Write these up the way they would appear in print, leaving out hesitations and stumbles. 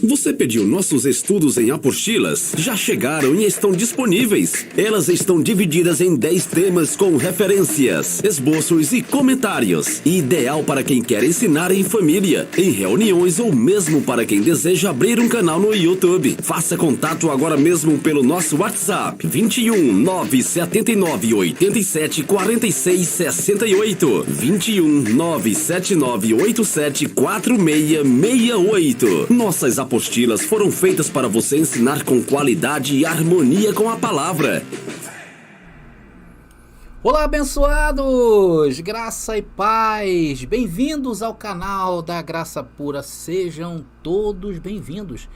Você pediu nossos estudos em apostilas? Já chegaram e estão disponíveis. Elas estão divididas em 10 temas com referências, esboços e comentários. Ideal para quem quer ensinar em família, em reuniões ou mesmo para quem deseja abrir um canal no YouTube. Faça contato agora mesmo pelo nosso WhatsApp 21 979 87 46 68 21 979 87 46 68. Nossas apostilas foram feitas para você ensinar com qualidade e harmonia com a palavra. Olá, abençoados! Graça e paz! Bem-vindos ao canal da Graça Pura. Sejam todos bem-vindos.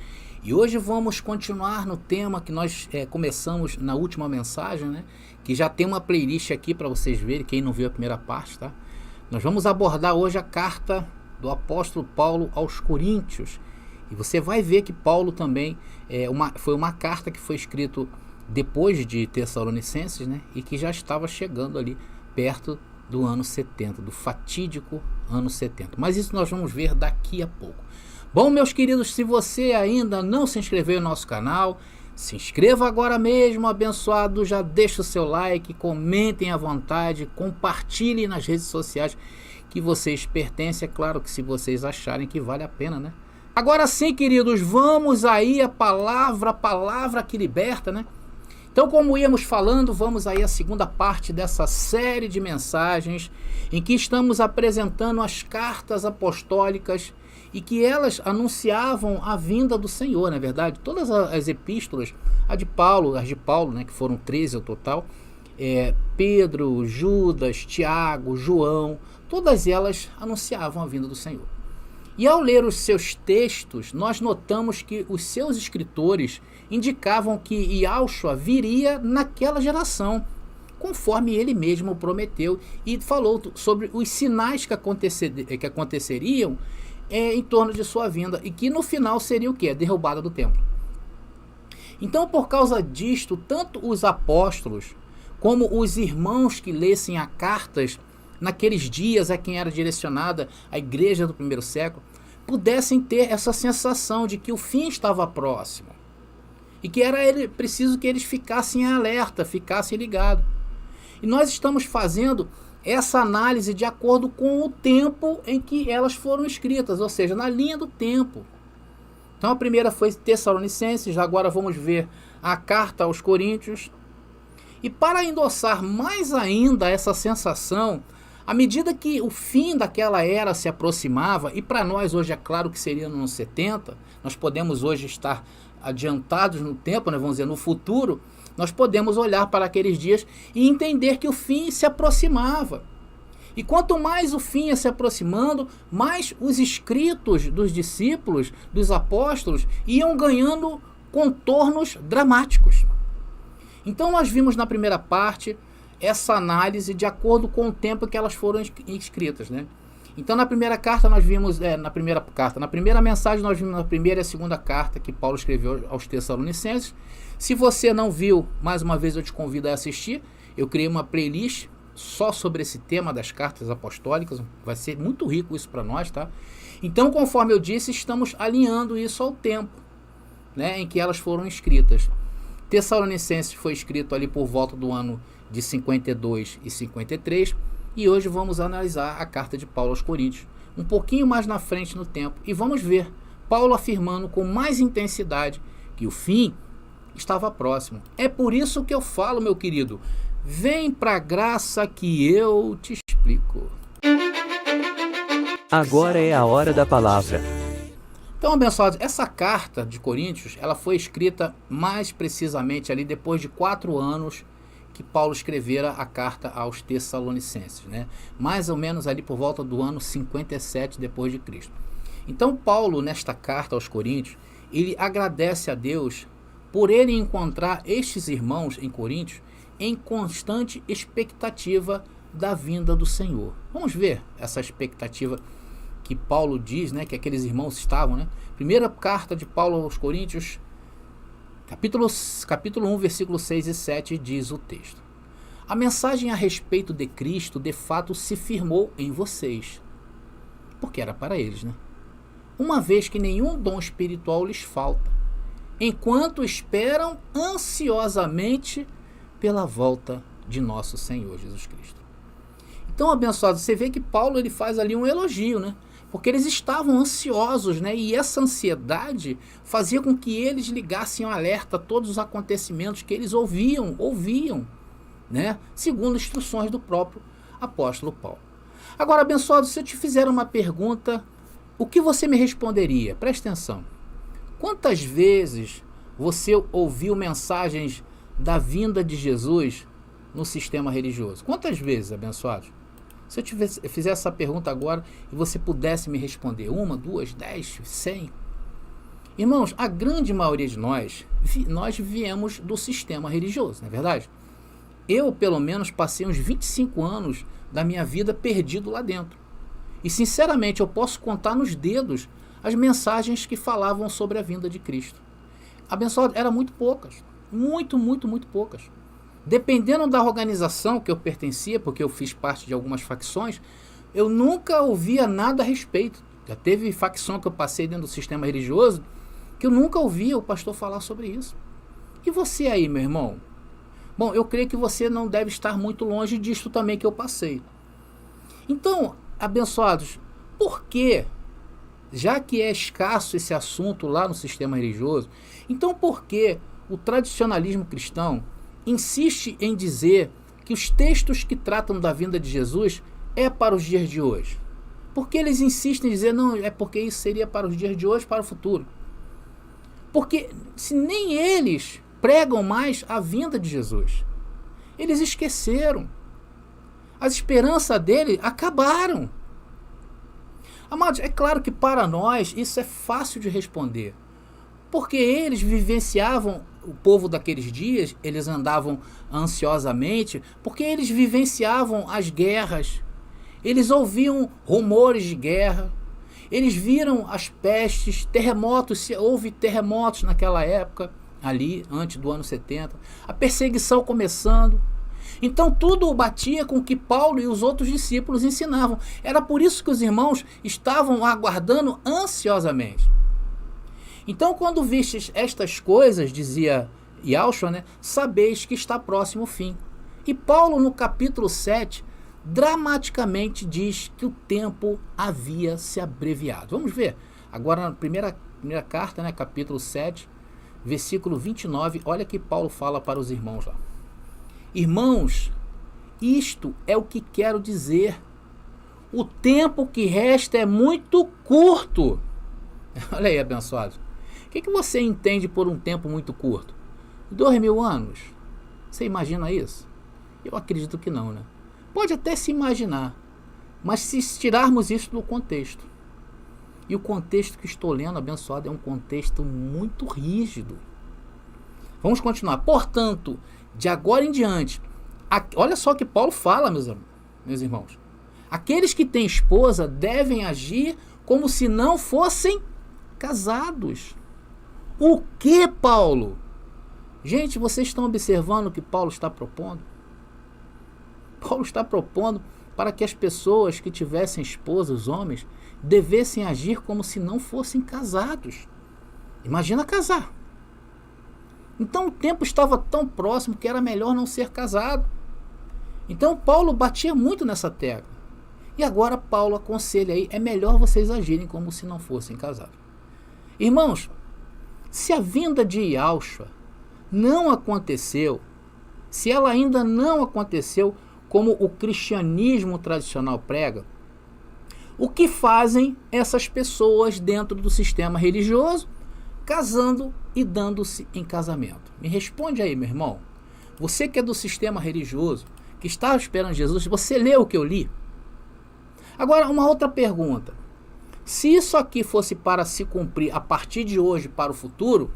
E hoje vamos continuar no tema que nós começamos na última mensagem, né? Que já tem uma playlist aqui para vocês verem, quem não viu a primeira parte, tá? Nós vamos abordar hoje a carta do apóstolo Paulo aos Coríntios. E você vai ver que Paulo também foi uma carta que foi escrita depois de Tessalonicenses, né? E que já estava chegando ali perto do ano 70, do fatídico ano 70. Mas isso nós vamos ver daqui a pouco. Bom, meus queridos, se você ainda não se inscreveu no nosso canal, se inscreva agora mesmo, abençoado, já deixa o seu like, comentem à vontade, compartilhem nas redes sociais que vocês pertencem, é claro que se vocês acharem que vale a pena, né? Agora sim, queridos, vamos aí a palavra que liberta, né? Então, como íamos falando, vamos aí à segunda parte dessa série de mensagens em que estamos apresentando as cartas apostólicas e que elas anunciavam a vinda do Senhor, não é verdade? Todas as epístolas, as de Paulo, né, que foram 13 ao total, Pedro, Judas, Tiago, João, todas elas anunciavam a vinda do Senhor. E ao ler os seus textos, nós notamos que os seus escritores indicavam que Yahushua viria naquela geração, conforme ele mesmo prometeu, e falou sobre os sinais que aconteceriam em torno de sua vinda, e que no final seria o quê? A derrubada do templo. Então, por causa disto, tanto os apóstolos como os irmãos que lessem as cartas naqueles dias a quem era direcionada a igreja do primeiro século, pudessem ter essa sensação de que o fim estava próximo e que era preciso que eles ficassem alerta, ficassem ligados. E nós estamos fazendo essa análise de acordo com o tempo em que elas foram escritas, ou seja, na linha do tempo. Então a primeira foi Tessalonicenses, agora vamos ver a carta aos Coríntios. E para endossar mais ainda essa sensação, à medida que o fim daquela era se aproximava, e para nós hoje é claro que seria nos anos 70, nós podemos hoje estar adiantados no tempo, né, vamos dizer, no futuro, nós podemos olhar para aqueles dias e entender que o fim se aproximava. E quanto mais o fim ia se aproximando, mais os escritos dos discípulos, dos apóstolos, iam ganhando contornos dramáticos. Então nós vimos na primeira parte essa análise de acordo com o tempo que elas foram escritas, né? Então na primeira carta nós vimos, na primeira mensagem nós vimos a primeira e a segunda carta que Paulo escreveu aos Tessalonicenses. Se você não viu, mais uma vez eu te convido a assistir. Eu criei uma playlist só sobre esse tema das cartas apostólicas, vai ser muito rico isso para nós, tá? Então, conforme eu disse, estamos alinhando isso ao tempo, né, em que elas foram escritas. Tessalonicenses foi escrito ali por volta do ano de 52 e 53, e hoje vamos analisar a carta de Paulo aos Coríntios, um pouquinho mais na frente no tempo, e vamos ver Paulo afirmando com mais intensidade que o fim estava próximo. É por isso que eu falo, meu querido, vem pra graça que eu te explico. Agora é a hora da palavra. Então, abençoados, essa carta de Coríntios, ela foi escrita mais precisamente ali depois de 4 anos que Paulo escrevera a carta aos Tessalonicenses, né? Mais ou menos ali por volta do ano 57 depois de Cristo. Então, Paulo, nesta carta aos Coríntios, ele agradece a Deus por ele encontrar estes irmãos em Coríntios em constante expectativa da vinda do Senhor. Vamos ver essa expectativa que Paulo diz, né, que aqueles irmãos estavam, né? Primeira carta de Paulo aos Coríntios, capítulo 1, versículo 6 e 7, diz o texto: a mensagem a respeito de Cristo, de fato, se firmou em vocês. Porque era para eles, né? uma vez que nenhum dom espiritual lhes falta, enquanto esperam ansiosamente pela volta de nosso Senhor Jesus Cristo. Então, abençoado, você vê que Paulo ele faz ali um elogio, né? Porque eles estavam ansiosos, né? E essa ansiedade fazia com que eles ligassem um alerta a todos os acontecimentos que eles ouviam, né? Segundo instruções do próprio apóstolo Paulo. Agora, abençoado, se eu te fizer uma pergunta, o que você me responderia? Preste atenção. Quantas vezes você ouviu mensagens da vinda de Jesus no sistema religioso? Quantas vezes, abençoados? Se eu fizer essa pergunta agora e você pudesse me responder 1, 2, 10, 100. Irmãos, a grande maioria de nós viemos do sistema religioso, não é verdade? Eu, pelo menos, passei uns 25 anos da minha vida perdido lá dentro. E, sinceramente, eu posso contar nos dedos as mensagens que falavam sobre a vinda de Cristo. Abençoado, eram muito poucas. Muito poucas. Dependendo da organização que eu pertencia, porque eu fiz parte de algumas facções, eu nunca ouvia nada a respeito. Já teve facção que eu passei dentro do sistema religioso que eu nunca ouvia o pastor falar sobre isso. E você aí, meu irmão? Bom, eu creio que você não deve estar muito longe disso também que eu passei. Então, abençoados, por que, já que é escasso esse assunto lá no sistema religioso, então por que o tradicionalismo cristão insiste em dizer que os textos que tratam da vinda de Jesus é para os dias de hoje? Porque eles insistem em dizer, não, é porque isso seria para os dias de hoje, para o futuro. Porque se nem eles pregam mais a vinda de Jesus, eles esqueceram. As esperanças dele acabaram. Amados, é claro que para nós isso é fácil de responder. Porque eles vivenciavam, o povo daqueles dias, eles andavam ansiosamente, porque eles vivenciavam as guerras, eles ouviam rumores de guerra, eles viram as pestes, terremotos, houve terremotos naquela época, ali, antes do ano 70, a perseguição começando. Então tudo batia com o que Paulo e os outros discípulos ensinavam. Era por isso que os irmãos estavam aguardando ansiosamente. Então, quando vistes estas coisas, dizia Yahshua, né, sabeis que está próximo o fim. E Paulo, no capítulo 7, dramaticamente diz que o tempo havia se abreviado. Vamos ver agora na primeira carta, né, capítulo 7, versículo 29, olha que Paulo fala para os irmãos lá. Irmãos, isto é o que quero dizer. O tempo que resta é muito curto. Olha aí, abençoado. O que você entende por um tempo muito curto? 2000 anos? Você imagina isso? Eu acredito que não, né? Pode até se imaginar, mas se tirarmos isso do contexto, e o contexto que estou lendo, abençoado, é um contexto muito rígido. Vamos continuar. Portanto, de agora em diante, olha só o que Paulo fala, meus irmãos. Aqueles que têm esposa devem agir como se não fossem casados. O que, Paulo? Gente, vocês estão observando o que Paulo está propondo? Paulo está propondo para que as pessoas que tivessem esposa, os homens, devessem agir como se não fossem casados. Imagina casar. Então o tempo estava tão próximo que era melhor não ser casado. Então Paulo batia muito nessa tecla. E agora Paulo aconselha aí, é melhor vocês agirem como se não fossem casados. Irmãos, se a vinda de Yahshua não aconteceu, se ela ainda não aconteceu como o cristianismo tradicional prega, o que fazem essas pessoas dentro do sistema religioso, casando e dando-se em casamento? Me responde aí, meu irmão. Você que é do sistema religioso, que está esperando Jesus, você leu o que eu li? Agora, uma outra pergunta. Se isso aqui fosse para se cumprir a partir de hoje para o futuro,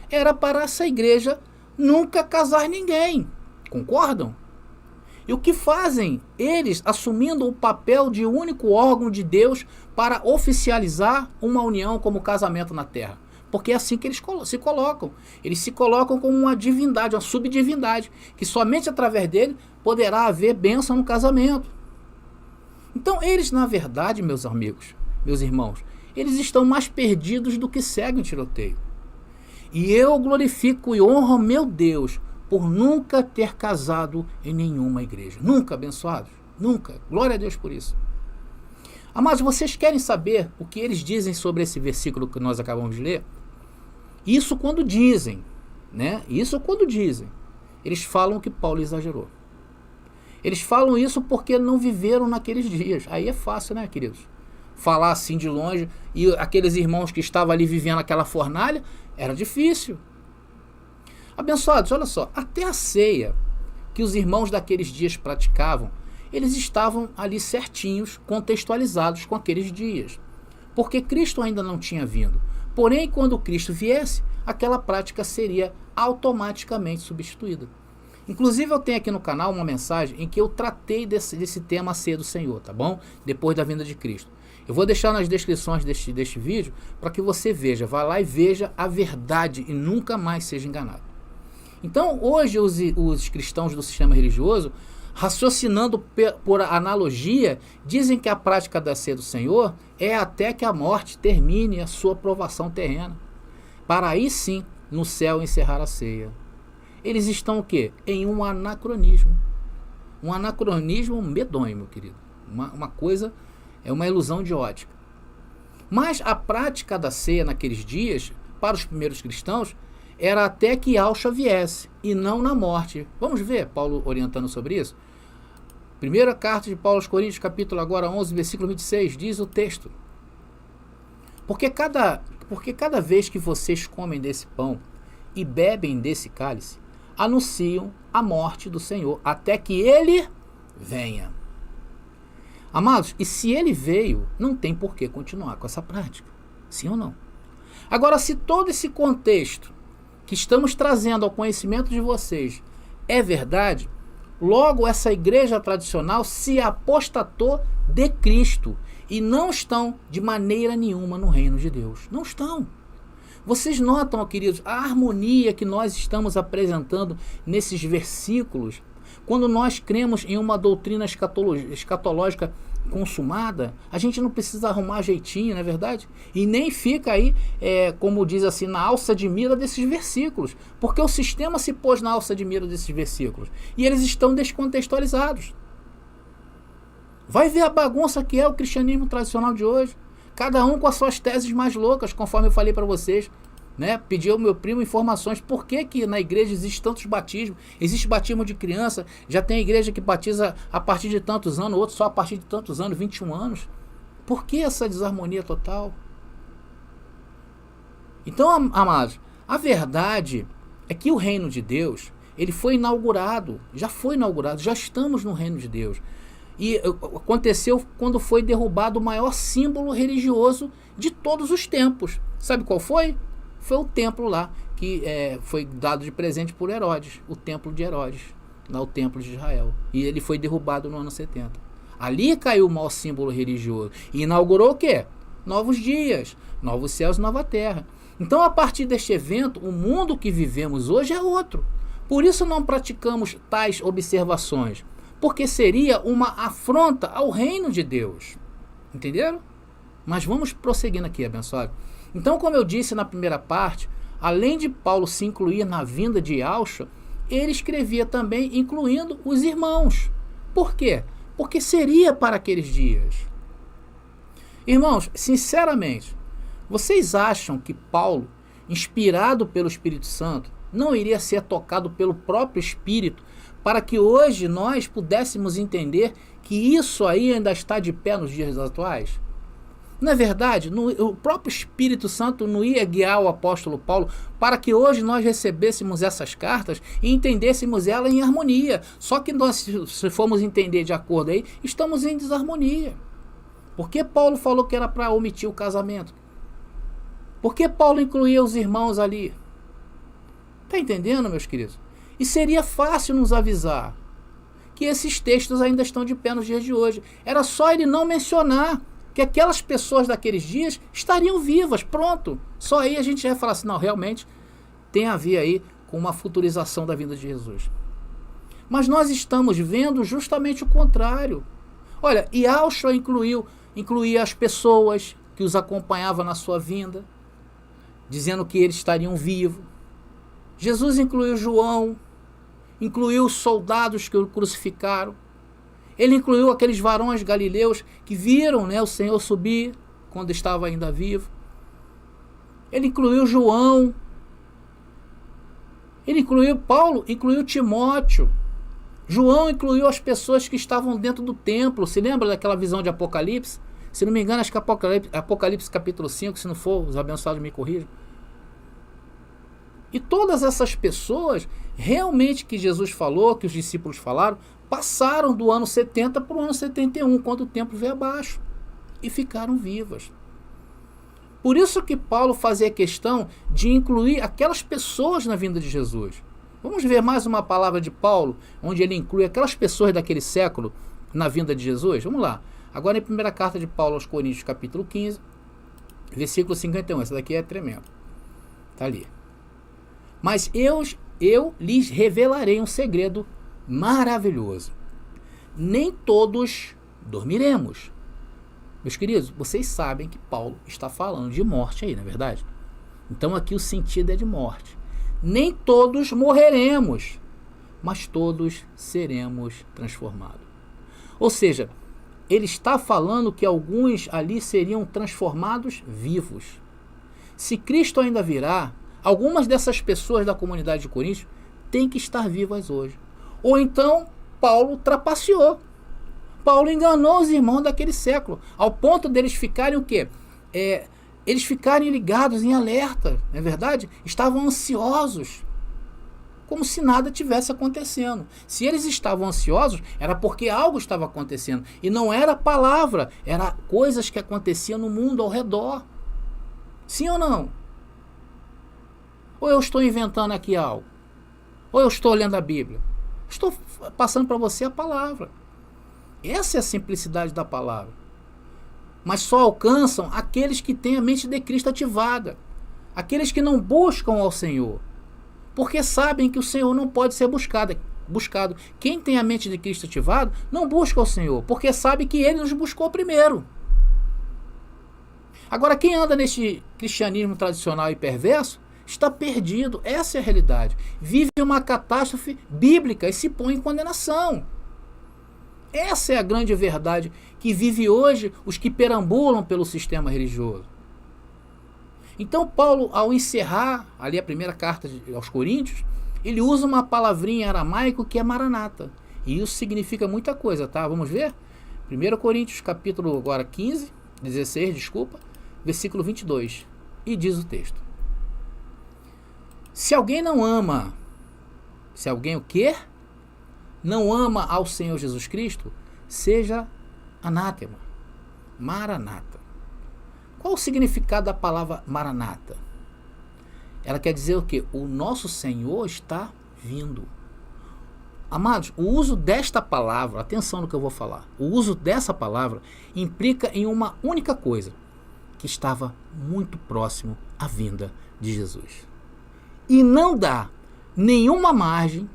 era para essa igreja nunca casar ninguém. Concordam? E o que fazem eles assumindo o papel de único órgão de Deus para oficializar uma união como casamento na terra? Porque é assim que eles se colocam. Eles se colocam como uma divindade, uma subdivindade, que somente através dele poderá haver bênção no casamento. Então eles, na verdade, meus amigos, meus irmãos, eles estão mais perdidos do que cego em tiroteio. E eu glorifico e honro meu Deus por nunca ter casado em nenhuma igreja. Nunca, abençoados. Nunca. Glória a Deus por isso. Amados, vocês querem saber o que eles dizem sobre esse versículo que nós acabamos de ler? Isso quando dizem, né? Isso quando dizem. Eles falam que Paulo exagerou. Eles falam isso porque não viveram naqueles dias. Aí é fácil, né, queridos? Falar assim de longe. E aqueles irmãos que estavam ali vivendo aquela fornalha, era difícil. Abençoados, olha só. Até a ceia que os irmãos daqueles dias praticavam, eles estavam ali certinhos, contextualizados com aqueles dias. Porque Cristo ainda não tinha vindo. Porém, quando Cristo viesse, aquela prática seria automaticamente substituída. Inclusive, eu tenho aqui no canal uma mensagem em que eu tratei desse tema, a ceia do Senhor, tá bom? Depois da vinda de Cristo. Eu vou deixar nas descrições deste vídeo para que você veja, vá lá e veja a verdade e nunca mais seja enganado. Então, hoje, os cristãos do sistema religioso, raciocinando por analogia, dizem que a prática da ceia do Senhor é até que a morte termine a sua provação terrena, para aí sim, no céu, encerrar a ceia. Eles estão o quê? Em um anacronismo. Um anacronismo medonho, meu querido. Uma coisa, é uma ilusão de ótica. Mas a prática da ceia naqueles dias, para os primeiros cristãos, era até que Yahshua viesse, e não na morte. Vamos ver Paulo orientando sobre isso? Primeira carta de Paulo aos Coríntios, capítulo agora 11, versículo 26, diz o texto. Porque cada vez que vocês comem desse pão e bebem desse cálice, anunciam a morte do Senhor, até que Ele venha. Amados, e se Ele veio, não tem por que continuar com essa prática. Sim ou não? Agora, se todo esse contexto que estamos trazendo ao conhecimento de vocês é verdade, logo essa igreja tradicional se apostatou de Cristo e não estão de maneira nenhuma no reino de Deus. Não estão. Vocês notam, queridos, a harmonia que nós estamos apresentando nesses versículos, quando nós cremos em uma doutrina escatológica consumada, a gente não precisa arrumar jeitinho, não é verdade? E nem fica aí, como diz assim, na alça de mira desses versículos, porque o sistema se pôs na alça de mira desses versículos, e eles estão descontextualizados. Vai ver a bagunça que é o cristianismo tradicional de hoje, cada um com as suas teses mais loucas, conforme eu falei para vocês, né? Pedi ao meu primo informações por que na igreja existe tantos batismos. Existe batismo de criança, já tem igreja que batiza a partir de tantos anos, outro só a partir de tantos anos, 21 anos. Por que essa desarmonia total? Então, amados, a verdade é que o reino de Deus, ele foi inaugurado, já estamos no reino de Deus. E aconteceu quando foi derrubado o maior símbolo religioso de todos os tempos. Sabe qual foi? Foi o templo lá, que foi dado de presente por Herodes, o templo de Herodes, lá o templo de Israel. E ele foi derrubado no ano 70. Ali caiu o maior símbolo religioso. E inaugurou o quê? Novos dias, novos céus e nova terra. Então, a partir deste evento, o mundo que vivemos hoje é outro. Por isso não praticamos tais observações, porque seria uma afronta ao reino de Deus. Entenderam? Mas vamos prosseguindo aqui, abençoado. Então, como eu disse na primeira parte, além de Paulo se incluir na vinda de Yahshua, ele escrevia também incluindo os irmãos. Por quê? Porque seria para aqueles dias. Irmãos, sinceramente, vocês acham que Paulo, inspirado pelo Espírito Santo, não iria ser tocado pelo próprio Espírito para que hoje nós pudéssemos entender que isso aí ainda está de pé nos dias atuais? Não é verdade? O próprio Espírito Santo não ia guiar o apóstolo Paulo para que hoje nós recebêssemos essas cartas e entendêssemos elas em harmonia. Só que nós, se formos entender de acordo aí, estamos em desarmonia. Por que Paulo falou que era para omitir o casamento? Por que Paulo incluía os irmãos ali? Está entendendo, meus queridos? E seria fácil nos avisar que esses textos ainda estão de pé nos dias de hoje. Era só ele não mencionar que aquelas pessoas daqueles dias estariam vivas, pronto. Só aí a gente vai falar assim, não, realmente tem a ver aí com uma futurização da vinda de Jesus. Mas nós estamos vendo justamente o contrário. Olha, Yahshua incluía as pessoas que os acompanhava na sua vinda, dizendo que eles estariam vivos. Jesus incluiu João, incluiu os soldados que o crucificaram. Ele incluiu aqueles varões galileus que viram, o Senhor subir quando estava ainda vivo. Ele incluiu João. Ele incluiu Paulo, incluiu Timóteo. João incluiu as pessoas que estavam dentro do templo. Se lembra daquela visão de Apocalipse? Se não me engano, acho que Apocalipse capítulo 5, se não for, os abençoados me corrijam. E todas essas pessoas, realmente que Jesus falou, que os discípulos falaram, passaram do ano 70 para o ano 71, quando o templo veio abaixo, e ficaram vivas. Por isso que Paulo fazia questão de incluir aquelas pessoas na vinda de Jesus. Vamos ver mais uma palavra de Paulo, onde ele inclui aquelas pessoas daquele século na vinda de Jesus? Vamos lá. Agora em primeira carta de Paulo aos Coríntios, capítulo 15, versículo 51. Essa daqui é tremendo. Está ali. Mas eu lhes revelarei um segredo maravilhoso. Nem todos dormiremos. Meus queridos, vocês sabem que Paulo está falando de morte aí, não é verdade? Então aqui o sentido é de morte. Nem todos morreremos, mas todos seremos transformados. Ou seja, ele está falando que alguns ali seriam transformados vivos. Se Cristo ainda virá, algumas dessas pessoas da comunidade de Coríntios têm que estar vivas hoje. Ou então, Paulo trapaceou. Paulo enganou os irmãos daquele século, ao ponto deles ficarem o quê? Eles ficarem ligados em alerta, não é verdade? Estavam ansiosos, como se nada tivesse acontecendo. Se eles estavam ansiosos, era porque algo estava acontecendo. E não era palavra, era coisas que aconteciam no mundo ao redor. Sim ou não? Ou eu estou inventando aqui algo? Ou eu estou lendo a Bíblia? Estou passando para você a palavra. Essa é a simplicidade da palavra. Mas só alcançam aqueles que têm a mente de Cristo ativada. Aqueles que não buscam ao Senhor. Porque sabem que o Senhor não pode ser buscado. Quem tem a mente de Cristo ativada não busca ao Senhor, porque sabe que Ele nos buscou primeiro. Agora, quem anda neste cristianismo tradicional e perverso está perdido. Essa é a realidade. Vive uma catástrofe bíblica e se põe em condenação. Essa é a grande verdade que vive hoje os que perambulam pelo sistema religioso. Então Paulo, ao encerrar ali a primeira carta aos Coríntios, ele usa uma palavrinha em aramaico que é maranata. E isso significa muita coisa, tá? Vamos ver? 1 Coríntios capítulo agora 16, versículo 22. E diz o texto: se alguém não ama, se alguém o quê? Não ama ao Senhor Jesus Cristo, seja anátema. Maranata. Qual o significado da palavra maranata? Ela quer dizer o quê? O nosso Senhor está vindo. Amados, o uso desta palavra, atenção no que eu vou falar, o uso dessa palavra implica em uma única coisa, que estava muito próximo à vinda de Jesus. E não dá nenhuma margem,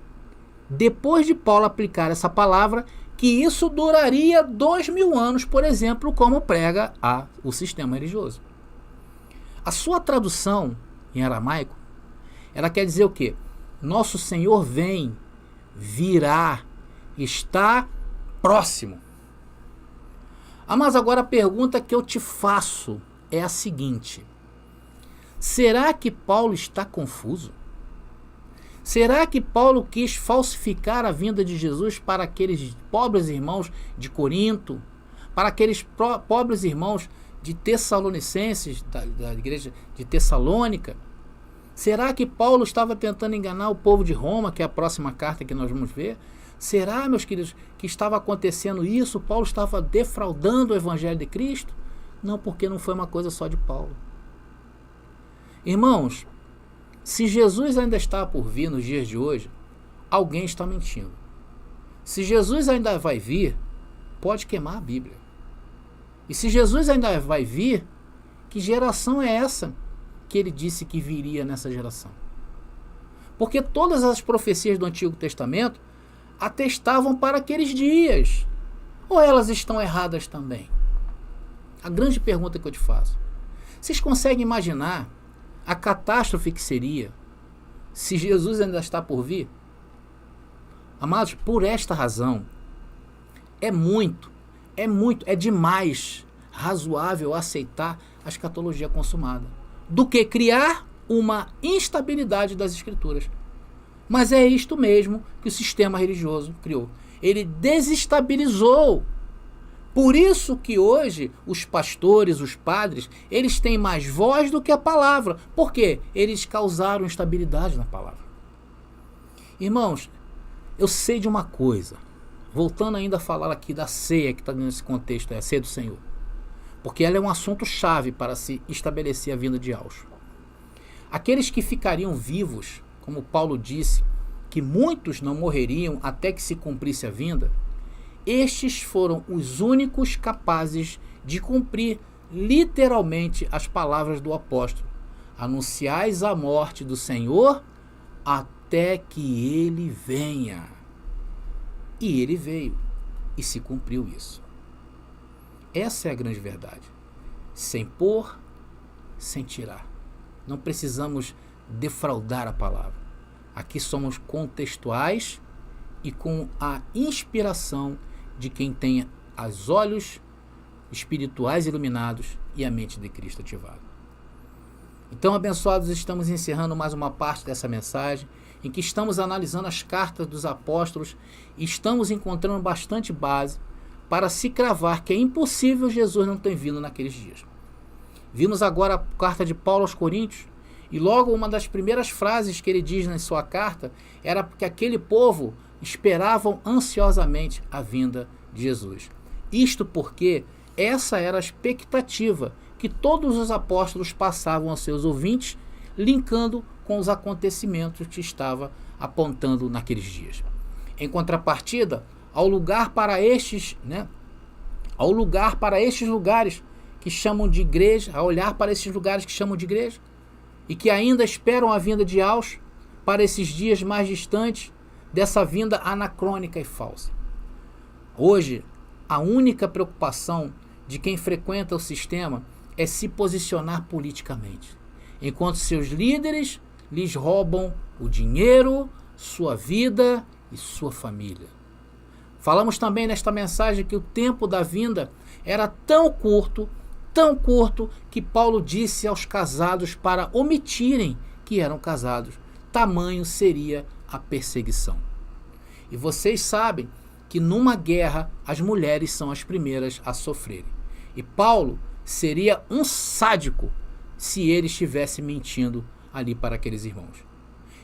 depois de Paulo aplicar essa palavra, que isso duraria 2000 anos, por exemplo, como prega o sistema religioso. A sua tradução em aramaico, ela quer dizer o quê? Nosso Senhor vem, virá, está próximo. Mas agora a pergunta que eu te faço é a seguinte: será que Paulo está confuso? Será que Paulo quis falsificar a vinda de Jesus para aqueles pobres irmãos de Corinto, para aqueles pobres irmãos de Tessalonicenses, da igreja de Tessalônica? Será que Paulo estava tentando enganar o povo de Roma, que é a próxima carta que nós vamos ver? Será, meus queridos, que estava acontecendo isso? Paulo estava defraudando o Evangelho de Cristo? Não, porque não foi uma coisa só de Paulo. Irmãos, se Jesus ainda está por vir nos dias de hoje, alguém está mentindo. Se Jesus ainda vai vir, pode queimar a Bíblia. E se Jesus ainda vai vir, que geração é essa que ele disse que viria nessa geração? Porque todas as profecias do Antigo Testamento atestavam para aqueles dias. Ou elas estão erradas também? a grande pergunta que eu te faço: vocês conseguem imaginar a catástrofe que seria se Jesus ainda está por vir? Amados, por esta razão, é demais razoável aceitar a escatologia consumada do que criar uma instabilidade das Escrituras. Mas é isto mesmo que o sistema religioso criou. Ele desestabilizou. Por isso que hoje os pastores, os padres, eles têm mais voz do que a palavra. Por quê? Eles causaram instabilidade na palavra. Irmãos, eu sei de uma coisa. Voltando ainda a falar aqui da ceia que está nesse contexto, é a ceia do Senhor. Porque ela é um assunto chave para se estabelecer a vinda de Auschwitz. Aqueles que ficariam vivos, como Paulo disse, que muitos não morreriam até que se cumprisse a vinda, estes foram os únicos capazes de cumprir literalmente as palavras do apóstolo: anunciais a morte do Senhor até que ele venha. E ele veio, e se cumpriu isso. Essa é a grande verdade. Sem pôr, sem tirar. Não precisamos defraudar a palavra. Aqui somos contextuais e com a inspiração de quem tenha os olhos espirituais iluminados e a mente de Cristo ativada. Então, abençoados, estamos encerrando mais uma parte dessa mensagem, em que estamos analisando as cartas dos apóstolos e estamos encontrando bastante base para se cravar que é impossível Jesus não ter vindo naqueles dias. Vimos agora a carta de Paulo aos Coríntios, e logo uma das primeiras frases que ele diz na sua carta era que aquele povo esperavam ansiosamente a vinda de Jesus. Isto porque essa era a expectativa que todos os apóstolos passavam aos seus ouvintes, linkando com os acontecimentos que estava apontando naqueles dias. Em contrapartida, ao lugar para estes lugares que chamam de igreja, a olhar para esses lugares que chamam de igreja, e que ainda esperam a vinda de Auschwitz para esses dias mais distantes dessa vinda anacrônica e falsa. Hoje, a única preocupação de quem frequenta o sistema é se posicionar politicamente, enquanto seus líderes lhes roubam o dinheiro, sua vida e sua família. Falamos também nesta mensagem que o tempo da vinda era tão curto, que Paulo disse aos casados para omitirem que eram casados. Tamanho seria a perseguição. E vocês sabem que numa guerra as mulheres são as primeiras a sofrerem. E Paulo seria um sádico se ele estivesse mentindo ali para aqueles irmãos.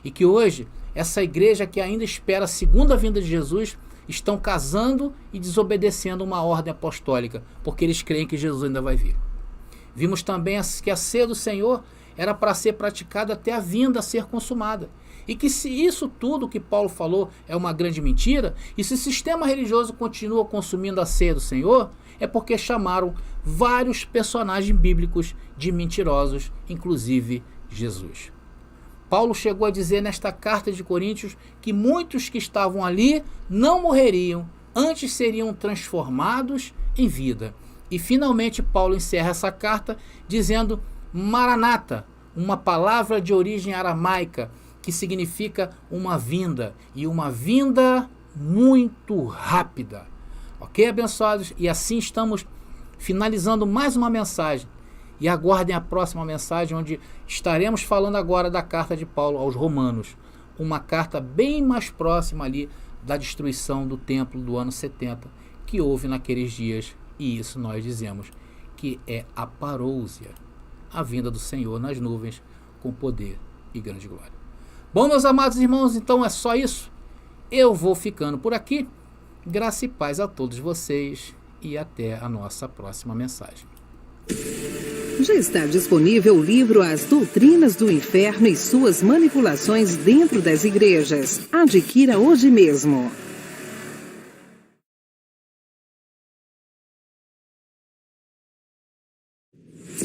E que hoje, essa igreja que ainda espera a segunda vinda de Jesus, estão casando e desobedecendo uma ordem apostólica, porque eles creem que Jesus ainda vai vir. Vimos também que a ceia do Senhor era para ser praticada até a vinda a ser consumada. E que se isso tudo que Paulo falou é uma grande mentira, e se o sistema religioso continua consumindo a ceia do Senhor, é porque chamaram vários personagens bíblicos de mentirosos, inclusive Jesus. Paulo chegou a dizer nesta carta de Coríntios que muitos que estavam ali não morreriam, antes seriam transformados em vida. E finalmente Paulo encerra essa carta dizendo Maranata, uma palavra de origem aramaica que significa uma vinda, e uma vinda muito rápida. Ok, abençoados? E assim estamos finalizando mais uma mensagem. E aguardem a próxima mensagem, onde estaremos falando agora da carta de Paulo aos Romanos. Uma carta bem mais próxima ali da destruição do templo do ano 70, que houve naqueles dias. E isso nós dizemos que é a parousia, a vinda do Senhor nas nuvens com poder e grande glória. Bom, meus amados irmãos, então é só isso. Eu vou ficando por aqui. Graça e paz a todos vocês e até a nossa próxima mensagem. Já está disponível o livro As Doutrinas do Inferno e Suas Manipulações Dentro das Igrejas. Adquira hoje mesmo.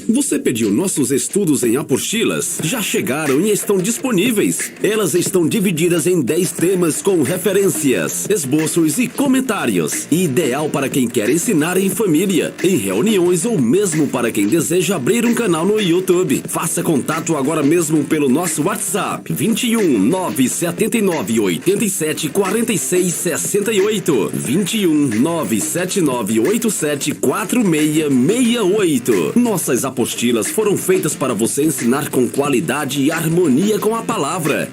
Você pediu nossos estudos em apostilas? Já chegaram e estão disponíveis. Elas estão divididas em 10 temas com referências, esboços e comentários. Ideal para quem quer ensinar em família, em reuniões ou mesmo para quem deseja abrir um canal no YouTube. Faça contato agora mesmo pelo nosso WhatsApp 21 979 87 46 68 21 979 87 4668. Nossas apostilas foram feitas para você ensinar com qualidade e harmonia com a palavra.